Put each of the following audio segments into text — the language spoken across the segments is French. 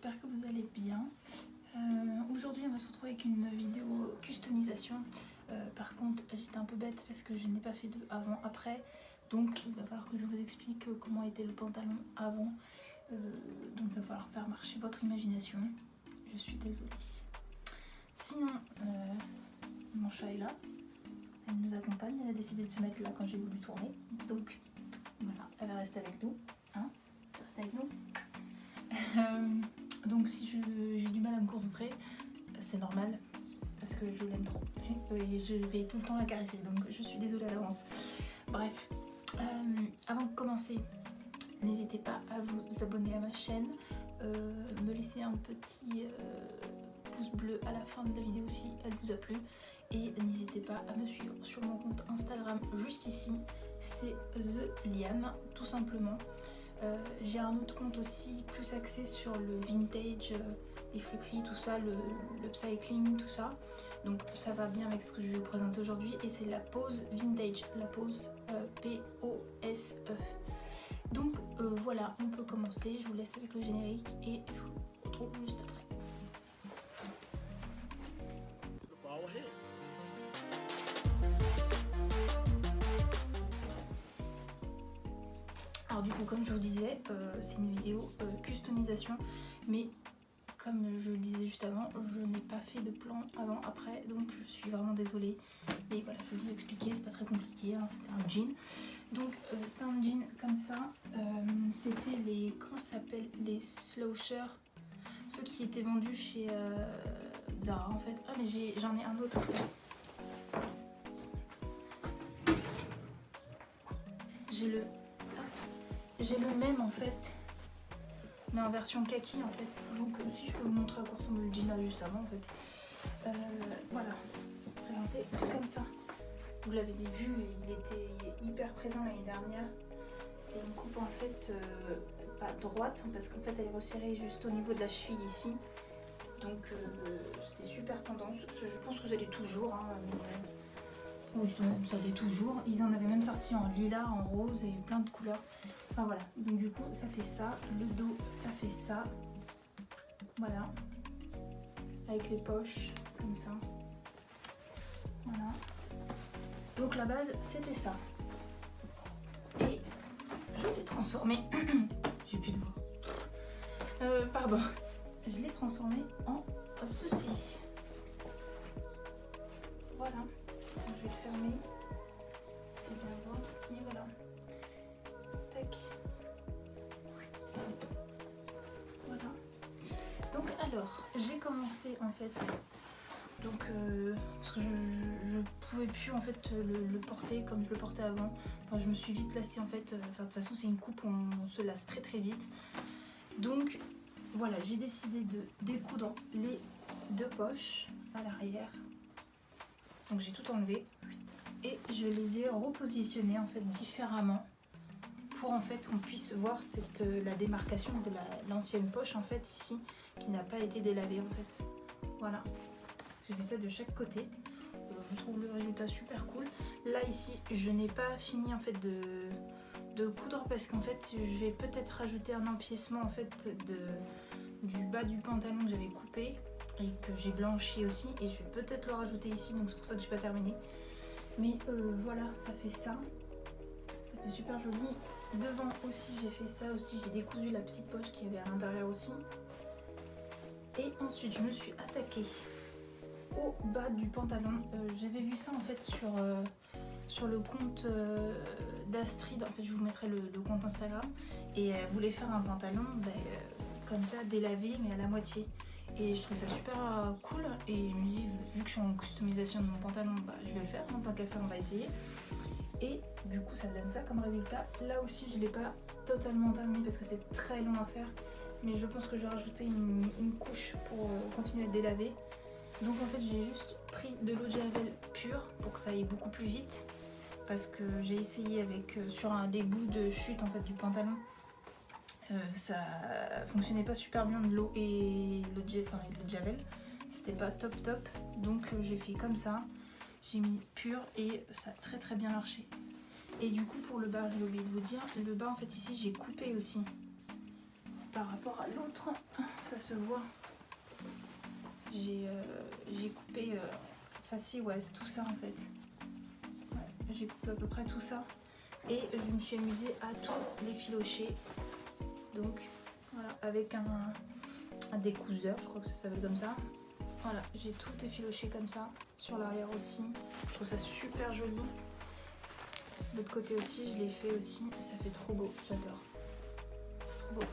j'espère que vous allez bien. Aujourd'hui on va se retrouver avec une vidéo customisation. Par contre j'étais un peu bête parce que je n'ai pas fait de avant-après. Donc il va falloir que je vous explique comment était le pantalon avant. Donc il va falloir faire marcher votre imagination. Je suis désolée. Sinon, mon chat est là. Elle nous accompagne. Elle a décidé de se mettre là quand j'ai voulu tourner. Donc voilà, elle va rester avec nous. Hein, elle va rester avec nous. Donc si j'ai du mal à me concentrer, c'est normal parce que je l'aime trop et je vais tout le temps la caresser, donc je suis désolée à l'avance. Bref, avant de commencer, n'hésitez pas à vous abonner à ma chaîne, me laisser un petit pouce bleu à la fin de la vidéo si elle vous a plu, et n'hésitez pas à me suivre sur mon compte Instagram juste ici, c'est TheLiam tout simplement. J'ai un autre compte aussi plus axé sur le vintage, les friperies, tout ça, le upcycling, tout ça. Donc ça va bien avec ce que je vais vous présenter aujourd'hui, et c'est la pose vintage, la pose P-O-S-E. Donc voilà, on peut commencer, je vous laisse avec le générique et je vous retrouve juste après. Alors du coup, comme je vous disais, c'est une vidéo customisation, mais comme je le disais juste avant, je n'ai pas fait de plan avant-après, donc je suis vraiment désolée. Mais voilà, je vais vous expliquer, c'est pas très compliqué, hein, c'était un jean. Donc c'était un jean comme ça, c'était les, comment ça s'appelle, les slouchers, ceux qui étaient vendus chez Zara en fait. Ah mais j'en ai un autre là. J'ai le même en fait, mais en version kaki en fait. Donc si je peux vous montrer à quoi ressemble le jean là juste avant en fait. Voilà, présenté comme ça. Vous l'avez vu, il était hyper présent l'année dernière. C'est une coupe en fait pas droite parce qu'en fait elle est resserrée juste au niveau de la cheville ici. Donc c'était super tendance. Je pense que vous allez toujours. Hein, oui, ça l'est toujours. Ils en avaient même sorti en lilas, en rose et plein de couleurs. Enfin voilà. Donc du coup, ça fait ça. Le dos, ça fait ça. Voilà. Avec les poches, comme ça. Voilà. Donc la base, c'était ça. Et je l'ai transformé. J'ai plus de voix. Pardon. Je l'ai transformé en ceci. Voilà. Je vais le fermer. Et bien voir. Et voilà. Tac. Voilà. Donc alors, j'ai commencé en fait. Donc parce que je pouvais plus en fait le porter comme je le portais avant. Enfin, je me suis vite lassée en fait. Enfin, de toute façon, c'est une coupe où on se lasse très très vite. Donc voilà, j'ai décidé de découdre les deux poches à l'arrière. Donc j'ai tout enlevé et je les ai repositionnés en fait différemment pour en fait qu'on puisse voir la démarcation de l'ancienne poche en fait ici qui n'a pas été délavée en fait. Voilà, j'ai fait ça de chaque côté. Je trouve le résultat super cool. Là ici je n'ai pas fini en fait de coudre parce qu'en fait je vais peut-être rajouter un empiècement en fait du bas du pantalon que j'avais coupé et que j'ai blanchi aussi, et je vais peut-être le rajouter ici, donc c'est pour ça que j'ai pas terminé. Mais voilà, ça fait ça. Ça fait super joli. Devant aussi j'ai fait ça aussi, j'ai décousu la petite poche qu'il y avait à l'intérieur aussi. Et ensuite je me suis attaquée au bas du pantalon. J'avais vu ça en fait sur le compte d'Astrid, en fait je vous mettrai le compte Instagram, et elle voulait faire un pantalon comme ça délavé mais à la moitié. Et je trouve ça super cool, et je me dis, vu que je suis en customisation de mon pantalon, je vais le faire, en tant qu'à faire on va essayer. Et du coup ça donne ça comme résultat. Là aussi je ne l'ai pas totalement terminé parce que c'est très long à faire, mais je pense que je vais rajouter une couche pour continuer à délaver. Donc en fait j'ai juste pris de l'eau de javel pure pour que ça aille beaucoup plus vite, parce que j'ai essayé avec sur des bouts de chute en fait du pantalon. Ça fonctionnait pas super bien de l'eau et l'eau de javel, c'était pas top, donc j'ai fait comme ça, j'ai mis pur et ça a très très bien marché. Et du coup pour le bas, j'ai oublié de vous dire, le bas en fait ici j'ai coupé aussi, par rapport à l'autre, ça se voit. J'ai coupé, enfin si ouais c'est tout ça en fait. Ouais, j'ai coupé à peu près tout ça et je me suis amusée à tout l'effilocher. Donc voilà, avec un découseur, je crois que ça s'appelle comme ça. Voilà, j'ai tout effiloché comme ça, sur l'arrière aussi. Je trouve ça super joli. De l'autre côté aussi, je l'ai fait aussi. Ça fait trop beau, j'adore. Trop beau.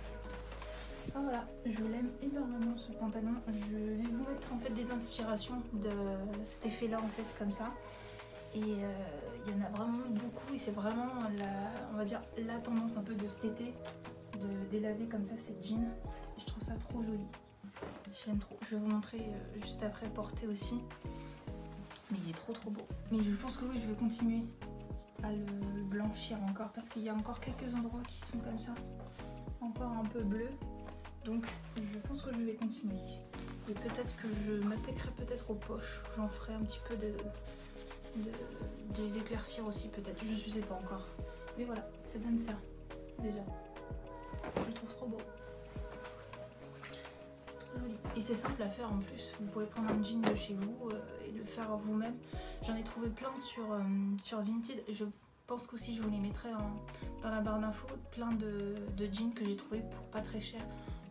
Ah, voilà, je l'aime énormément ce pantalon. Je vais vous mettre en fait des inspirations de cet effet-là en fait comme ça. Et il y en a vraiment beaucoup et c'est vraiment on va dire la tendance un peu de cet été de délaver comme ça ces jeans. Et je trouve ça trop joli. J'aime trop. Je vais vous montrer juste après porter aussi. Mais il est trop beau. Mais je pense que oui, je vais continuer à le blanchir encore parce qu'il y a encore quelques endroits qui sont comme ça, encore un peu bleu. Donc je pense que je vais continuer. Et peut-être que je m'attaquerai peut-être aux poches. J'en ferai un petit peu de les éclaircir aussi peut-être. Je sais pas encore. Mais voilà, ça donne ça déjà. Je le trouve trop beau. Joli. Et c'est simple à faire en plus, vous pouvez prendre un jean de chez vous et le faire vous-même. J'en ai trouvé plein sur Vinted. Je pense qu'aussi je vous les mettrai dans la barre d'infos. Plein de jeans que j'ai trouvé pour pas très cher,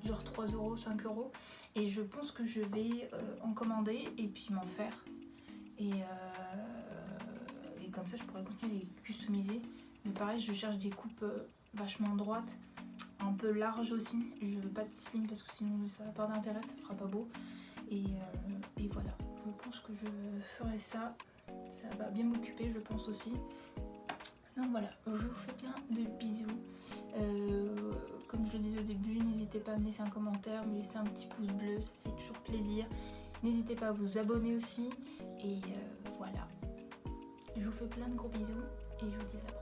genre 3 €, 5 €. Et je pense que je vais en commander et puis m'en faire. Et comme ça je pourrais continuer à les customiser. Mais pareil, je cherche des coupes vachement droites, un peu large aussi. Je veux pas de slim parce que sinon ça n'a pas d'intérêt, ça fera pas beau. Et voilà, je pense que je ferai ça. Ça va bien m'occuper, je pense aussi. Donc voilà, je vous fais plein de bisous. Comme je le disais au début, n'hésitez pas à me laisser un commentaire, me laisser un petit pouce bleu, ça fait toujours plaisir. N'hésitez pas à vous abonner aussi. Et voilà, je vous fais plein de gros bisous et je vous dis à la prochaine.